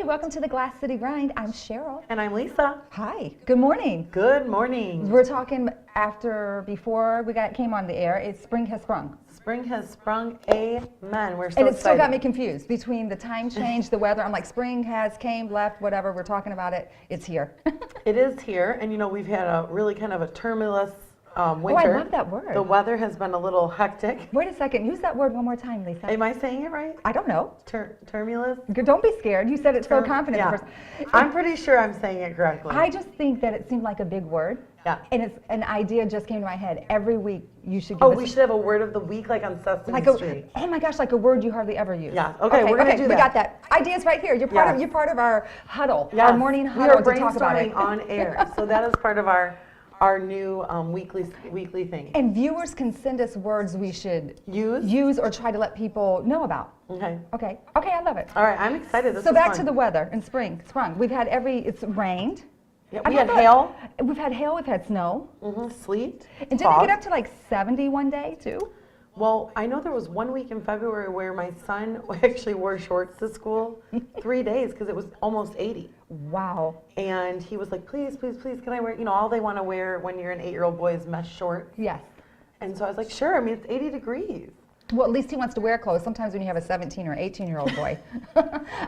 welcome to the Glass City Grind. I'm Cheryl. And I'm Lisa. Hi. Good morning. Good morning. We're talking before we came on the air. Spring has sprung. Spring has sprung. Amen. We're so And it excited. still got me confused between the time change, the weather. I'm like, spring has came, left, whatever. We're talking about it. It's here. It is here. And we've had a really kind of a tumultuous winter. Oh, I love that word. The weather has been a little hectic. Wait a second. Use that word one more time, Lisa. Am I saying it right? I don't know. Tumultuous? Don't be scared. You said it so confident. Yeah. I'm pretty sure I'm saying it correctly. I just think that it seemed like a big word. Yeah. And it's an idea just came to my head. Every week you should give us we should have a word of the week like on Sesame Street. Oh my gosh, like a word you hardly ever use. Yeah. Okay, we're going to do that. We got that. Ideas right here. You're part of our huddle, our morning huddle to talk about it. We are brainstorming on air. So that is part of our new weekly thing. And viewers can send us words we should use or try to let people know about. Okay. Okay, I love it. All right, I'm excited. So back to the weather in spring. Sprung. We've had it's rained. Yeah, we had hail. We've had hail, we've had snow. Sleet. And didn't it get up to like 70 one day too? Well, I know there was 1 week in February where my son actually wore shorts to school 3 days because it was almost 80. Wow. And he was like, please, can I wear, all they want to wear when you're an 8-year-old boy is mesh shorts. Yes. And so I was like, sure, I mean, it's 80 degrees. Well, at least he wants to wear clothes. Sometimes when you have a 17 or 18-year-old boy,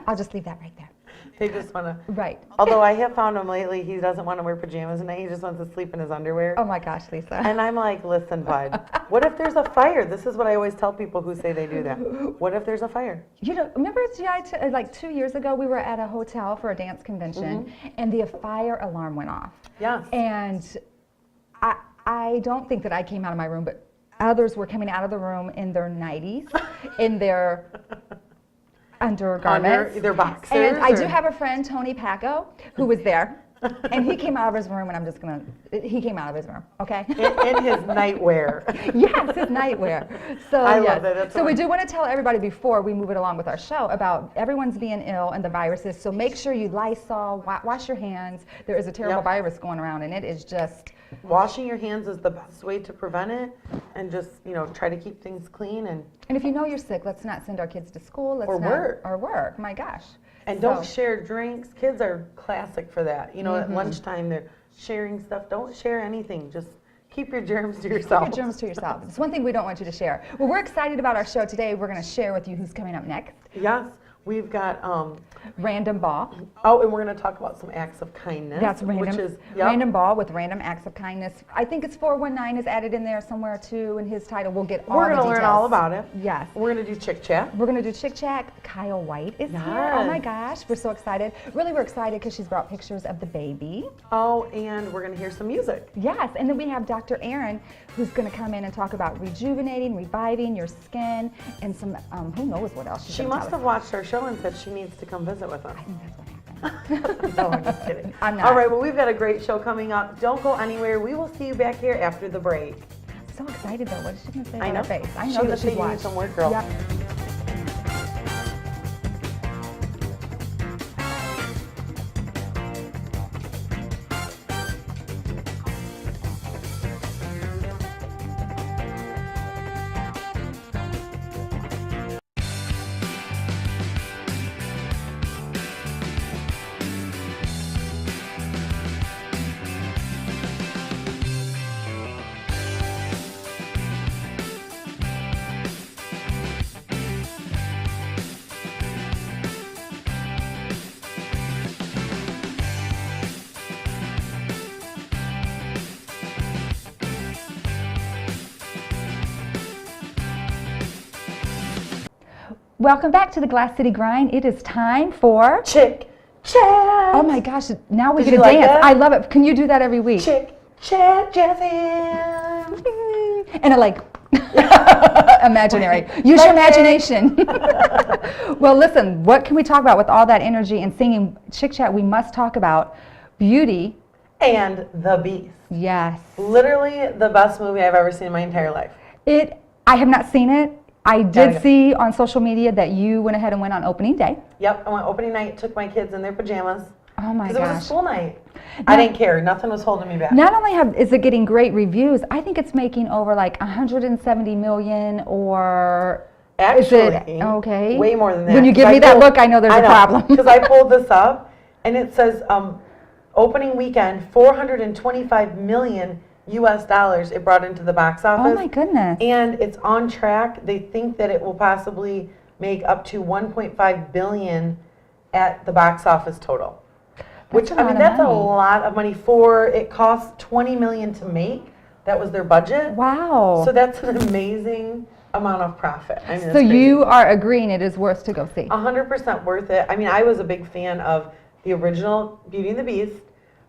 I'll just leave that right there. They just want to. Right. Although I have found him lately, he doesn't want to wear pajamas at night. He just wants to sleep in his underwear. Oh my gosh, Lisa. And I'm like, listen, bud, what if there's a fire? This is what I always tell people who say they do that. What if there's a fire? Remember like 2 years ago, we were at a hotel for a dance convention, and the fire alarm went off. Yes. And I don't think that I came out of my room, but others were coming out of the room in their 90s, in their undergarments. Their boxers. And I do have a friend, Tony Paco, who was there. And he came out of his room, and he came out of his room, okay? In his nightwear. Yes, his nightwear. So I love that. So we do want to tell everybody before we move it along with our show about everyone's being ill and the viruses. So make sure you Lysol, wash your hands. There is a terrible virus going around, and it is just... Washing your hands is the best way to prevent it, and just, try to keep things clean. And if you know you're sick, let's not send our kids to school. Or work, my gosh. And don't share drinks. Kids are classic for that. At lunchtime they're sharing stuff. Don't share anything. Just keep your germs to yourself. Keep your germs to yourself. It's one thing we don't want you to share. Well, we're excited about our show today. We're going to share with you who's coming up next. Yes. We've got Randomm Ball. Oh, and we're going to talk about some acts of kindness. That's Randomm. Which is Randomm Ball with Random Acts of Kindness. I think it's 419 is added in there somewhere too in his title. We'll get all the details. We're going to learn all about it. Yes. We're going to do Chick Chat. We're going to do Chick Chat. Kyle White is here. Oh my gosh, we're so excited. Really, we're excited because she's brought pictures of the baby. Oh, and we're going to hear some music. Yes, and then we have Dr. Erin, who's going to come in and talk about rejuvenating, reviving your skin, and some who knows what else. She must have watched our show and said she needs to come visit with us. I think that's what happened. No, I'm just kidding. I'm not. All right, well, we've got a great show coming up. Don't go anywhere. We will see you back here after the break. So excited though. What is she going to say I about know. her face? I know She's that she's watching. watched. Some work, girl. Yep. Welcome back to the Glass City Grind. It is time for Chick Chat. Oh my gosh, now we Did get you to like dance. that? I love it. Can you do that every week? Chick Chat, Jazzy. And imaginary. Use your imagination. Well, listen, what can we talk about with all that energy and singing Chick Chat? We must talk about Beauty and the Beast. Yes. Literally the best movie I've ever seen in my entire life. I have not seen it. I did see on social media that you went ahead and went on opening day. Yep, I went opening night, took my kids in their pajamas. Oh my gosh. Because it was a school night. I didn't care. Nothing was holding me back. Not only is it getting great reviews, I think it's making over like 170 million or Actually, okay? way more than that. When you give me that look, I know there's a problem. Because I pulled this up, and it says opening weekend, $425 million US it brought into the box office. Oh my goodness. And it's on track. They think that it will possibly make up to 1.5 billion at the box office total. Which, I mean, that's a lot of money for, it costs 20 million to make. That was their budget. Wow. So that's an amazing amount of profit. I mean, so you are agreeing it is worth to go see? 100% worth it. I mean, I was a big fan of the original Beauty and the Beast.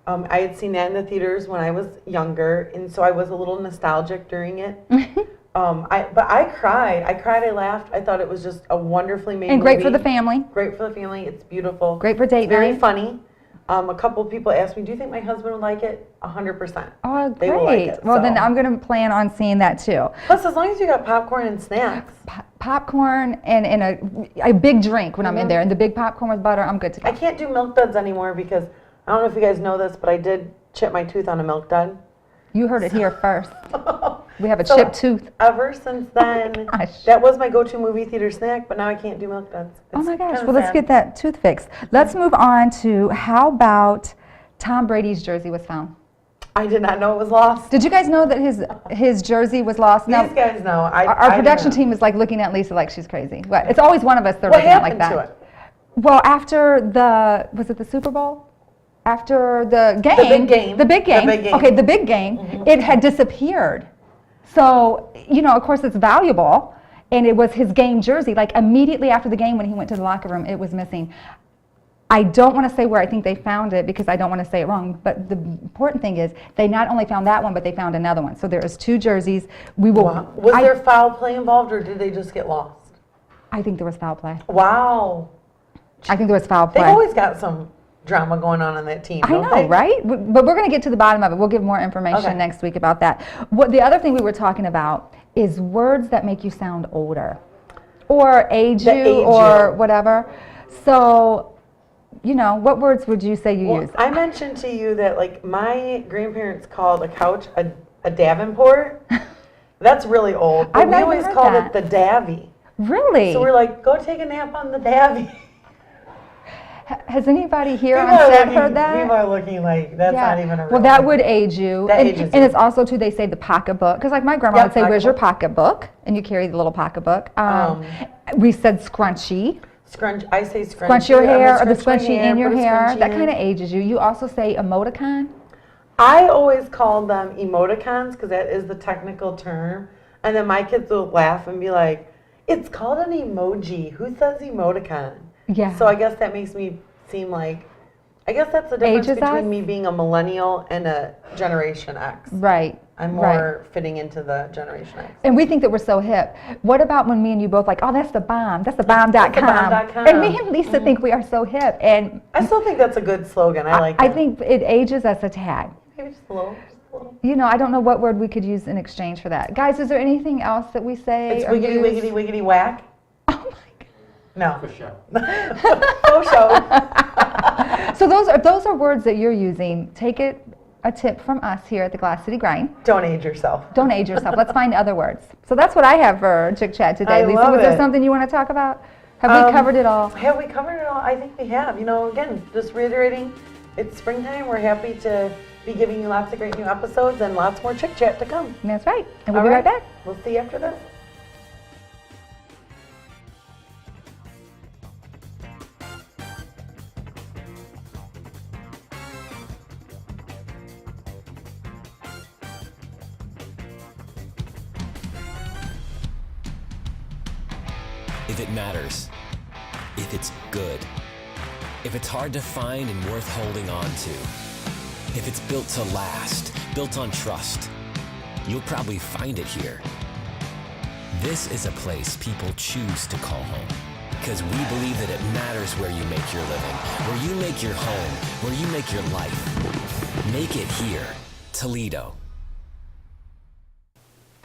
I had seen that in the theaters when I was younger, and so I was a little nostalgic during it. But I cried. I laughed. I thought it was just a wonderfully made movie. And great for the family. Great for the family. It's beautiful. Great for date night. Very funny. A couple people asked me, do you think my husband would like it? 100%. Oh, great. They will like it, well, so. then I'm going to plan on seeing that too. Plus, as long as you got popcorn and snacks. Popcorn and a big drink when I'm in there, and the big popcorn with butter, I'm good to go. I can't do Milk Duds anymore because, I don't know if you guys know this, but I did chip my tooth on a Milk Dud. You heard it here first. We have a chipped tooth. Ever since then, that was my go-to movie theater snack, but now I can't do Milk Duds. Oh my gosh, well, let's get that tooth fixed. Let's move on to, how about Tom Brady's jersey was found? I did not know it was lost. Did you guys know that his jersey was lost? These guys know. Our production team is like looking at Lisa like she's crazy. It's always one of us they're looking at like that. What happened to it? Well, after was it the Super Bowl? After the game. The big game. The big game. The big game. Okay, the big game. It had disappeared. So, of course it's valuable. And it was his game jersey. Like immediately after the game when he went to the locker room, it was missing. I don't want to say where I think they found it because I don't want to say it wrong. But the important thing is they not only found that one, but they found another one. So there is 2 jerseys. We will. Wow. Was there foul play involved or did they just get lost? I think there was foul play. Wow. I think there was foul play. They've always got some drama going on that team, don't they? Right? But we're going to get to the bottom of it. We'll give more information next week about that. The other thing we were talking about is words that make you sound older or age you or whatever. So, what words would you say you use? I mentioned to you that, like, my grandparents called a couch a Davenport. That's really old. But we always called it the Davy. Really? So we're like, go take a nap on the Davy. Has anybody here on set heard that? People are looking like that's not even a real Well, that would age you. That ages and it's also, too, they say the pocketbook. Because, like, my grandma would say, where's your pocketbook? And you carry the little pocketbook. We said scrunchie. I say scrunchie. Scrunch your hair or the scrunchie in your hair. That kind of ages you. You also say emoticon. I always called them emoticons because that is the technical term. And then my kids will laugh and be like, it's called an emoji. Who says emoticon? Yeah. So I guess that makes me seem like, I guess that's the difference between me being a millennial and a Generation X. Right. I'm more fitting into the Generation X. And we think that we're so hip. What about when me and you both like, oh, that's the bomb. That's the bomb.com. That's the bomb.com. And me and Lisa think we are so hip. And I still think that's a good slogan. I like it. I think it ages us a tad. Maybe just a little. I don't know what word we could use in exchange for that. Guys, is there anything else that we say? It's wiggity, wiggity, wiggity, whack. Oh, my God. No. For sure. For sure. So those are words that you're using. Take it a tip from us here at the Glass City Grind. Don't age yourself. Don't age yourself. Let's find other words. So that's what I have for Chick Chat today. Lisa, was there something you want to talk about? Have we covered it all? Have we covered it all? I think we have. Again, just reiterating, it's springtime. We're happy to be giving you lots of great new episodes and lots more Chick Chat to come. That's right. And we'll be right back. We'll see you after this. If it matters, if it's good, if it's hard to find and worth holding on to, if it's built to last, built on trust, you'll probably find it here. This is a place people choose to call home because we believe that it matters where you make your living, where you make your home, where you make your life. Make it here, Toledo.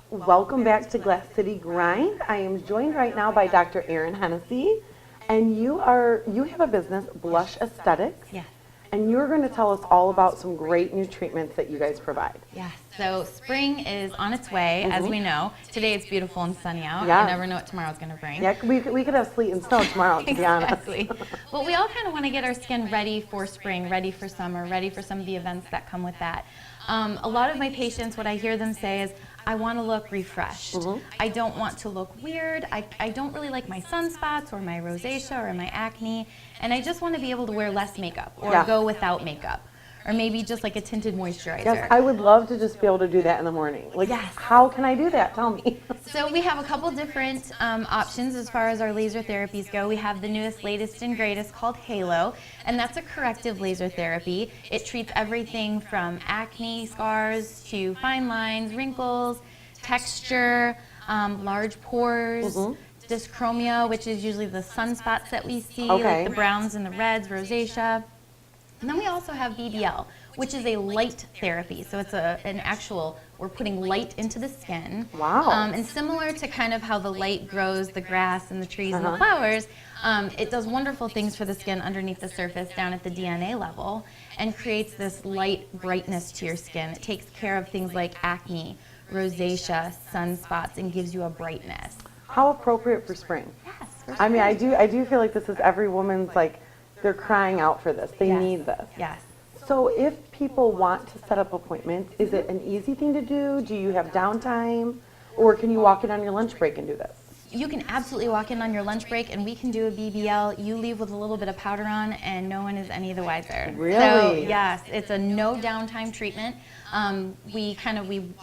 Welcome back to Glass City Grind. I am joined right now by Dr. Erin Hennessey, and you have a business, Blush Aesthetics. Yes. and you're going to tell us all about some great new treatments that you guys provide. Yes, so spring is on its way, as we know. Today it's beautiful and sunny out. Yeah. You never know what tomorrow's going to bring. Yeah, we could have sleet and snow tomorrow, to be honest. Exactly. But we all kind of want to get our skin ready for spring, ready for summer, ready for some of the events that come with that. A lot of my patients, what I hear them say is, I want to look refreshed. I don't want to look weird. I don't really like my sunspots or my rosacea or my acne. And I just want to be able to wear less makeup or go without makeup. Or maybe just like a tinted moisturizer. Yes, I would love to just be able to do that in the morning. Like, how can I do that? Tell me. So we have a couple different options as far as our laser therapies go. We have the newest, latest, and greatest called Halo, and that's a corrective laser therapy. It treats everything from acne scars to fine lines, wrinkles, texture, large pores, dyschromia, which is usually the sunspots that we see, like the browns and the reds, rosacea. And then we also have BBL, which is a light therapy. So it's an actual, we're putting light into the skin. Wow. And similar to kind of how the light grows the grass and the trees and the flowers, it does wonderful things for the skin underneath the surface down at the DNA level and creates this light brightness to your skin. It takes care of things like acne, rosacea, sunspots, and gives you a brightness. How appropriate for spring. Yes. I mean, I do feel like this is every woman's, like, they're crying out for this. They need this. Yes. So if people want to set up appointments, is it an easy thing to do? Do you have downtime? Or can you walk in on your lunch break and do this? You can absolutely walk in on your lunch break and we can do a BBL. You leave with a little bit of powder on and no one is any the wiser. Really? So yes, it's a no downtime treatment. We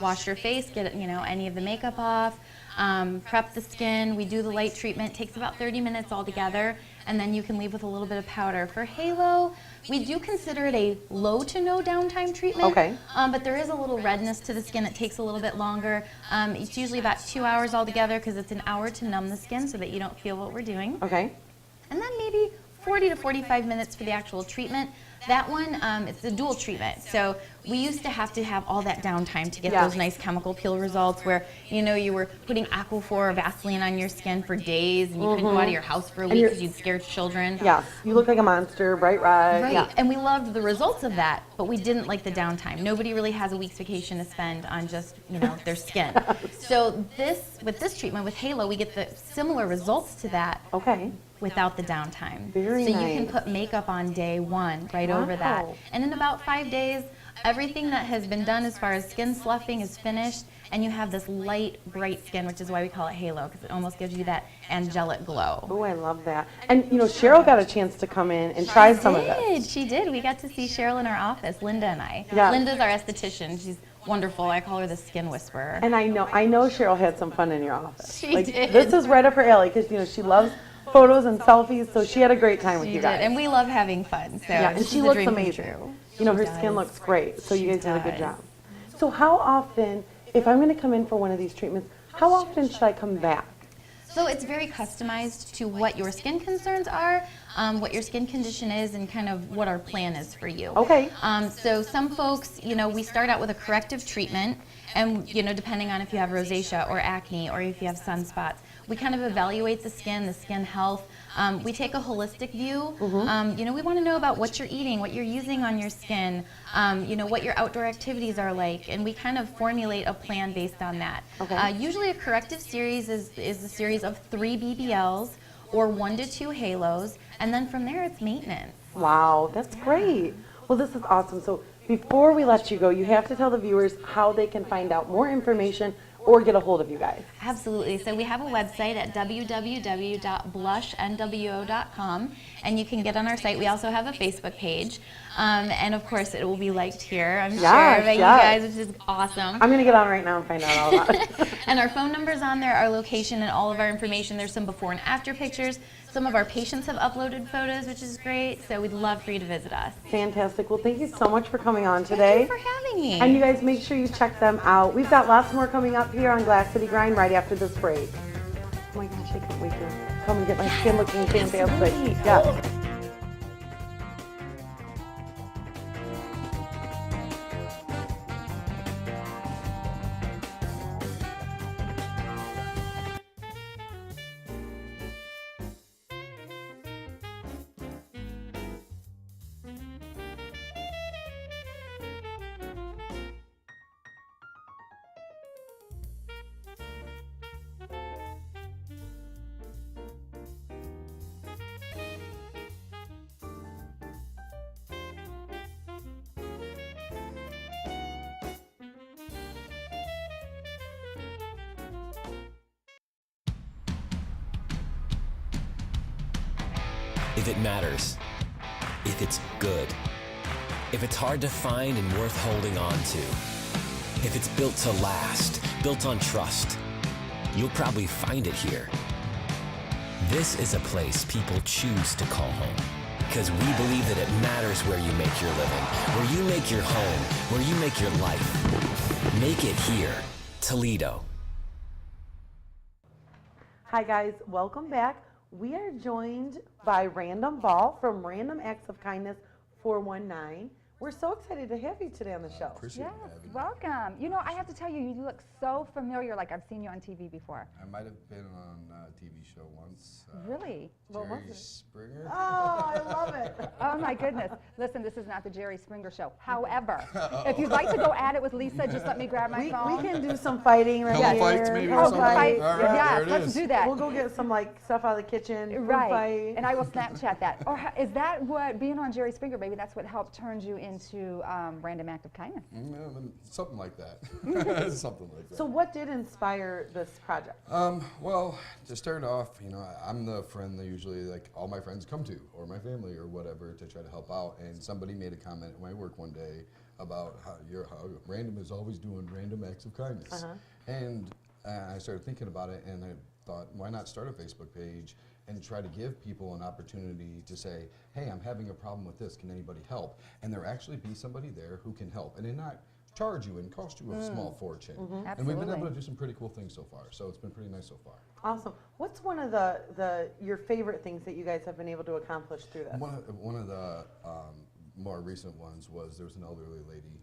wash your face, get any of the makeup off, prep the skin. We do the light treatment. It takes about 30 minutes altogether, and then you can leave with a little bit of powder. For Halo, we do consider it a low to no downtime treatment. Okay. But there is a little redness to the skin. It takes a little bit longer. It's usually about 2 hours altogether because it's an hour to numb the skin so that you don't feel what we're doing. Okay. And then maybe 40 to 45 minutes for the actual treatment. That one, it's a dual treatment. So we used to have all that downtime to get those nice chemical peel results where, you were putting Aquaphor or Vaseline on your skin for days and you couldn't go out of your house for a week because you'd scare children. Yes, you look like a monster, bright red. Right, Yeah. and we loved the results of that, but we didn't like the downtime. Nobody really has a week's vacation to spend on just, their skin. So with this treatment, with Halo, we get the similar results to that. Okay. Without the downtime. Very so you nice. can put makeup on day one right over that. And in about 5 days, everything that has been done as far as skin sloughing is finished, and you have this light, bright skin, which is why we call it Halo, because it almost gives you that angelic glow. Oh, I love that. And, Cheryl got a chance to come in and try some of this. She did. We got to see Cheryl in our office, Linda and I. Yeah. Linda's our esthetician. She's wonderful. I call her the skin whisperer. And I know Cheryl had some fun in your office. She did. This is right up her alley because, she loves photos and selfies, so she had a great time with you guys. And we love having fun. So Yeah, and this she is a looks dream come amazing. true. Her skin looks great, so you guys did a good does. job. So how often, if I'm going to come in for one of these treatments, how often should I come back? So it's very customized to what your skin concerns are, what your skin condition is, and kind of what our plan is for you. Okay. So some folks, we start out with a corrective treatment, and depending on if you have rosacea or acne or if you have sunspots, we kind of evaluate the skin health. We take a holistic view. We want to know about what you're eating, what you're using on your skin, what your outdoor activities are like, and we kind of formulate a plan based on that. Okay. Usually a corrective series is a series of 3 BBLs or 1 to 2 Halos, and then from there it's maintenance. Wow, that's great. Well, this is awesome. So before we let you go, you have to tell the viewers how they can find out more information or get a hold of you guys. Absolutely. So we have a website at www.blushnwo.com, and you can get on our site. We also have a Facebook page, and of course it will be liked here, I'm sure, by you guys, which is awesome. I'm going to get on right now and find out all about it. And our phone number's on there, our location, and all of our information. There's some before and after pictures. Some of our patients have uploaded photos, which is great, so we'd love for you to visit us. Fantastic. Well, thank you so much for coming on today. Thank you for having me. And you guys make sure you check them out. We've got lots more coming up here on Glass City Grind right after this break. Oh my gosh, I can't wait to come and get my skin looking fantastic. Yeah. If it matters, if it's good, if it's hard to find and worth holding on to, if it's built to last, built on trust, you'll probably find it here. This is a place people choose to call home, because we believe that it matters where you make your living, where you make your home, where you make your life. Make it here, Toledo. Hi guys, welcome back. We are joined by Randomm from Randomm Acts of Kindness 419. We're so excited to have you today on the show. Appreciate Yes, having me. welcome. You know, I have to tell you, you look so familiar, like I've seen you on TV before. I might have been on a TV show once. Really? What was Jerry it? Springer. Oh, I love it. Oh my goodness. Listen, this is not the Jerry Springer show. However, if you'd like to go at it with Lisa, just let me grab my We phone. can do some fighting right Pillow here. fights maybe or Oh, something? fight. All right, Yes, there it let's is. do that. We'll go get some like stuff out of the kitchen. Food Right, fight. and I will Snapchat that. Or is that what, being on Jerry Springer, maybe that's what helped turn you into Random Act of Kindness? Something like that. Something like that. So what did inspire this project? Well, to start off, you know, I'm the friend that usually like all my friends come to, or my family, or whatever, to try to help out. And somebody made a comment at my work one day about how Randomm is always doing random acts of kindness. And I started thinking about it, and I thought, why not start a Facebook page and try to give people an opportunity to say, hey, I'm having a problem with this, can anybody help? And there actually be somebody there who can help, and then not charge you and cost you a small fortune. And we've been Absolutely. able to do some pretty cool things so far, so it's been pretty nice so far. Awesome. What's one of your favorite things that you guys have been able to accomplish through this? One of the more recent ones was there was an elderly lady,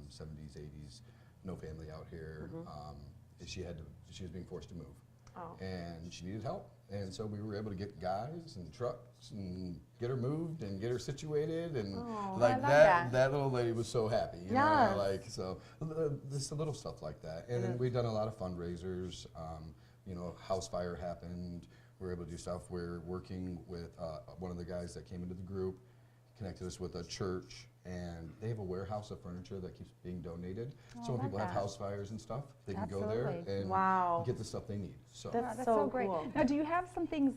70s, 80s, no family out here. She was being forced to move. Oh. And she needed help. And so we were able to get guys and trucks and get her moved and get her situated. And like I love that. that little lady was so happy. You Yes. know, like, so just the little stuff like that. And then we've done a lot of fundraisers. You know, house fire happened. We were able to do stuff. We're working with one of the guys that came into the group, connected us with a church, and they have a warehouse of furniture that keeps being donated. So when love people have that. house fires and stuff, they can go there Absolutely. and Wow. get the stuff they need. So That's So so great. cool. Now, do you have some things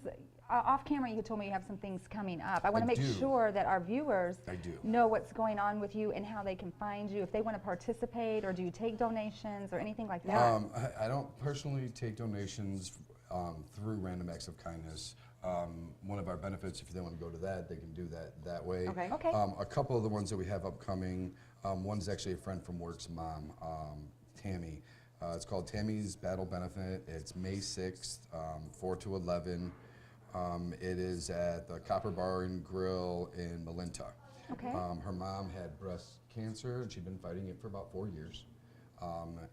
off camera? You told me you have some things coming up. I want to make do. sure that our viewers I do. know what's going on with you and how they can find you. If they want to participate, or do you take donations or anything like that? I don't personally take donations through Random Acts of Kindness. One of our benefits, if they want to go to that, they can do that way. Okay. Okay. A couple of the ones that we have upcoming, one's actually a friend from work's mom, Tammy. It's called Tammy's Battle Benefit. It's May 6th, 4 to 11. It is at the Copper Bar and Grill in Malinta. Okay. Her mom had breast cancer, and she'd been fighting it for about 4 years.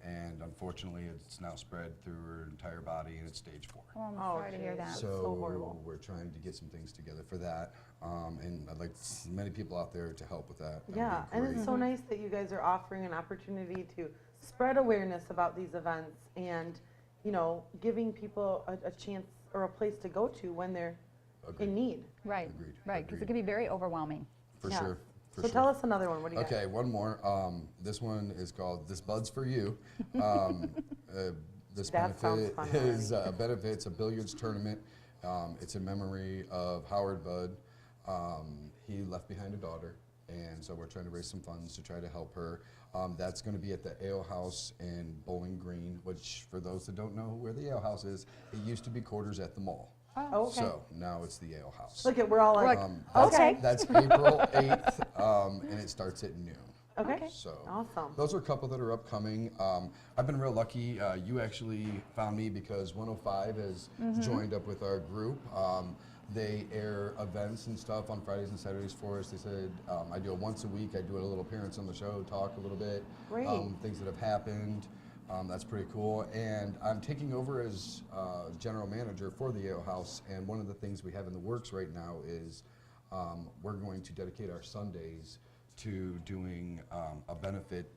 And unfortunately, it's now spread through her entire body, and it's stage 4. Oh, I'm sorry to hear geez. that. So horrible. We're trying to get some things together for that, and I'd like as many people out there to help with that. That'd Yeah, be and great. it's so nice that you guys are offering an opportunity to spread awareness about these events and, you know, giving people a chance or a place to go to when they're Agreed. in need. Right, Agreed, right, because it agreed. can be very overwhelming. For Yeah. sure. For So sure. tell us another one. What do you Okay, one more. This one is called "This Bud's for You." This That sounds benefit fun is benefits a billiards tournament. It's in memory of Howard Budd. He left behind a daughter, and so we're trying to raise some funds to try to help her. That's going to be at the Ale House in Bowling Green, which, for those that don't know where the Ale House is, it used to be quarters at the mall. Oh, okay. So now it's the Ale House. Look at, we're all like, Okay. That's April 8th, and it starts at noon. okay. So Awesome. those are a couple that are upcoming. I've been real lucky. You actually found me because 105 has joined up with our group. They air events and stuff on Fridays and Saturdays for us. They said I do it once a week. I do a little appearance on the show, talk a little bit, Great. Things that have happened. That's pretty cool. And I'm taking over as general manager for the Ale House. And one of the things we have in the works right now is we're going to dedicate our Sundays to doing a benefit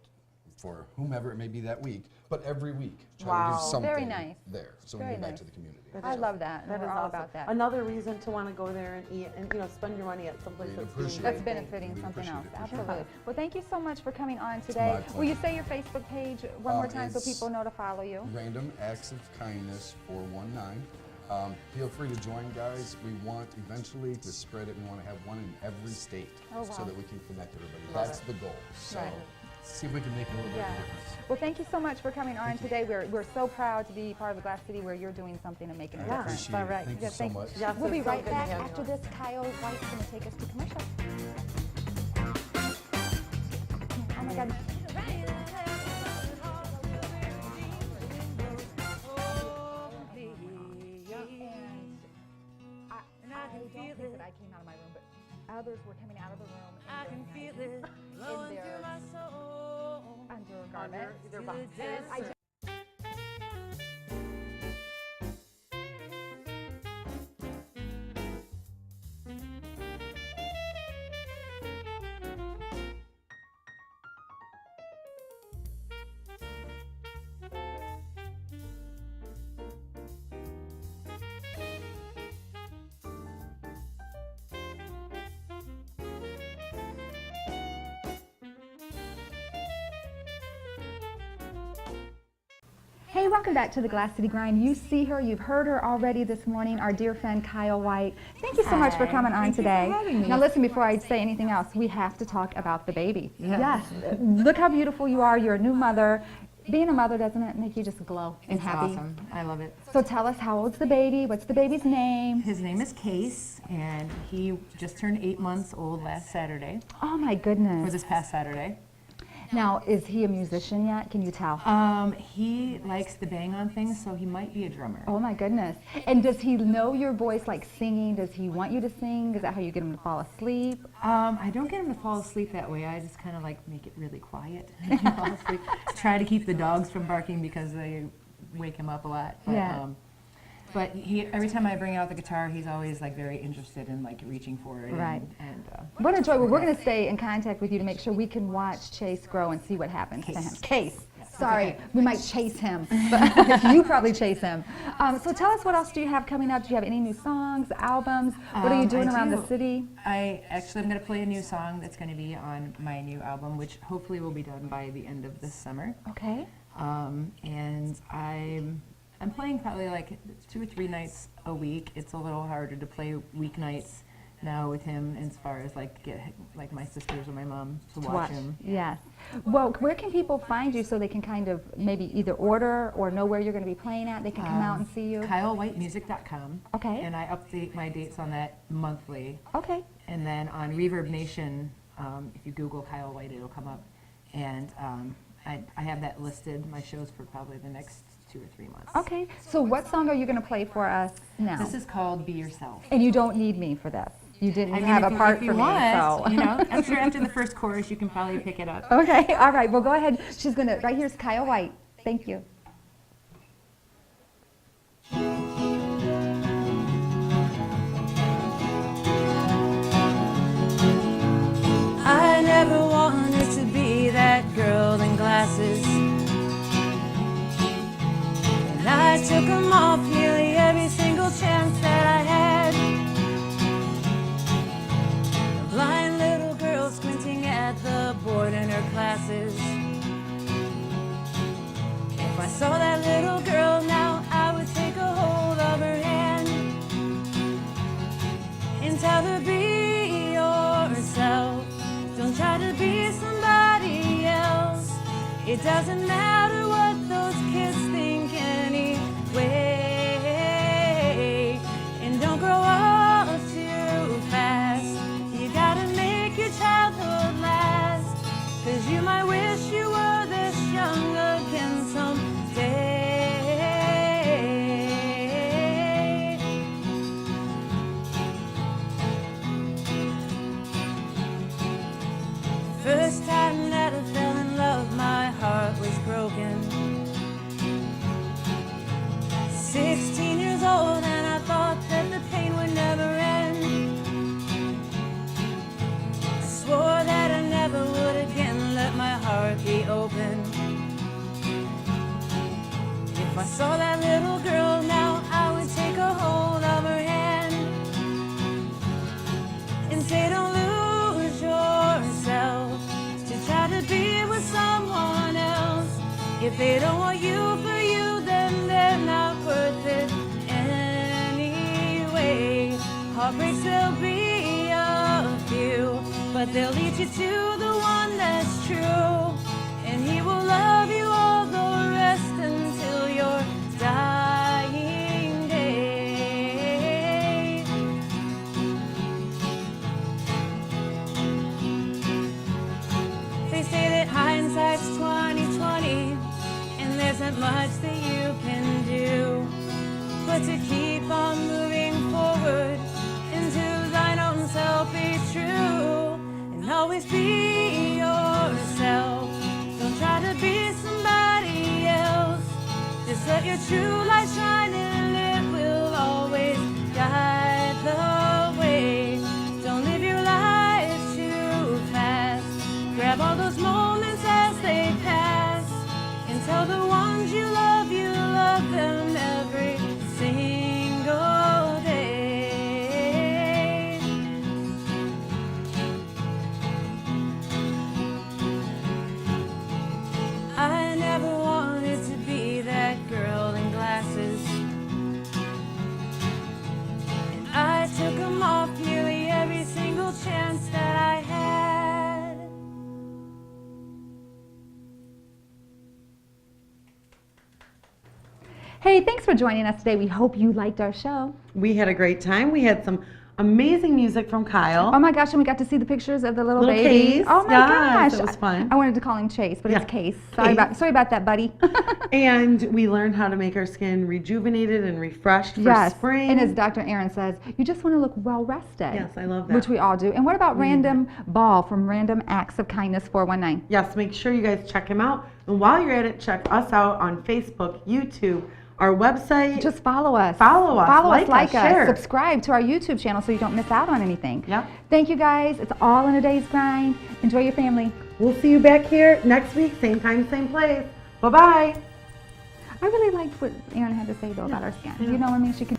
for whomever it may be that week, but every week try Wow. to do something Very nice. there, so Very we give back nice. to the community. I love that. That We're is all awesome. about that. Another reason to want to go there and eat and, you know, spend your money at someplace We'd that's doing appreciate great That's it. things. benefiting We something else. appreciate it, for sure. Absolutely. Well, thank you so much for coming on my today. Will you pleasure. say your Facebook page one more time so It's people know to follow you? Random Acts of Kindness 419. Feel free to join, guys. We want eventually to spread it. We want to have one in every state so that we can connect everybody. That's the goal. So see if we can make a little bit of a difference. Well, thank you so much for coming on today. We're so proud to be part of the Glass City where you're doing something and making a difference. Appreciate it. All right. Thank you so much. Yes, We'll be it's so right good to back have you after on. this. Kyle White's going to take us to commercial. Oh my God. I don't think that I came out of my room, but others were coming out of the room in their undergarments. Their boxes. And I just Hey, welcome back to the Glass City Grind. You see her, you've heard her already this morning, our dear friend Kyle White. Thank you so much for coming on today. for having me. Now listen, before I say anything else, we have to talk about the baby. Yes, look how beautiful you are. You're a new mother. Being a mother, doesn't it make you just glow and It's happy? awesome. I love it. So tell us, how old's the baby? What's the baby's name? His name is Case, and he just turned 8 months old last Saturday, Oh my or goodness. this past Saturday. Now, is he a musician yet? Can you tell? He likes to bang on things, so he might be a drummer. Oh my goodness. And does he know your voice, like singing? Does he want you to sing? Is that how you get him to fall asleep? I don't get him to fall asleep that way. I just kind of like make it really quiet and he fall asleep. Try to keep the dogs from barking because they wake him up a lot. But, Yeah. But he, every time I bring out the guitar, he's always like very interested in like reaching for it. Right. And What a joy. Well, we're going to stay in contact with you to make sure we can watch Chase grow and see what happens to him. Case. Sorry, we might chase him, but you probably chase him. So tell us, what else do you have coming up? Do you have any new songs, albums? What are you doing I around do. the city? I'm going to play a new song that's going to be on my new album, which hopefully will be done by the end of this summer. Okay. And I'm playing probably like 2 or 3 nights a week. It's a little harder to play weeknights now with him, as far as like get like my sisters or my mom to watch him. Yes. Well, where can people find you so they can kind of maybe either order or know where you're going to be playing at? They can come out and see you. KyleWhiteMusic.com. Okay. And I update my dates on that monthly. Okay. And then on Reverb Nation, if you Google Kyle White, it'll come up. And I have that listed, my shows for probably the next 2 or 3 months. Okay. So what song are you going to play for us now? This is called Be Yourself. And you don't need me for this. You didn't I mean, have if a you- part if you for want, me, so. you know, I'm sure after the first chorus you can probably pick it up. Okay, all right. Well, go ahead. She's going to, right here's Kyle White. Thank you. I never wanted to be that girl in glasses, and I took them off nearly every single chance that I had. A blind little girl squinting at the board in her classes. If I saw that little girl now, I would take a hold of her hand and tell her, be yourself. Don't try to be somebody else. It doesn't matter what those kids think anyway. And don't grow up too fast. You gotta make your childhood last. 'Cause you might wish you were this young again someday. First time that I fell in love, my heart was broken. 16 years old and I thought that the pain would never end. I swore that I never would again let my heart be open. If I saw that little girl now, I would take a hold of her hand and say, don't lose yourself to try to be with someone else. If they don't want you for you, then they're not worth it Heartbreaks there'll be a few, but they'll lead you to the one that's true. And he will love you all the rest until your dying day. They say that hindsight's 20/20, and there isn't much that you can do but to keep on moving forward and to thine own self be true, and always be yourself. Don't try to be somebody else. Just let your true light shine and it will always guide the way. Don't live your life too fast. Grab all those moments as they pass and tell the ones you love them every single day. I never wanted to be that girl in glasses, and I took them off nearly every single chance that I had. Hey, thanks for joining us today. We hope you liked our show. We had a great time. We had some amazing music from Kyle. Oh my gosh, and we got to see the pictures of the little baby. Case. Oh my Yes, gosh. it was fun. I wanted to call him Chase, but it's Yeah, Case. Case. Sorry about that, buddy. And we learned how to make our skin rejuvenated and refreshed for Yes. spring. And as Dr. Erin says, you just want to look well rested. Yes, I love that. Which we all do. And what about Randomm Ball from Randomm Acts of Kindness 419? Yes, make sure you guys check him out. And while you're at it, check us out on Facebook, YouTube, our website. Just follow us. Follow us, like us, share. Subscribe to our YouTube channel so you don't miss out on anything. Yep. Thank you guys. It's all in a day's grind. Enjoy your family. We'll see you back here next week, same time, same place. Bye-bye. I really liked what Erin had to say though about our skin. You know what I mean? She could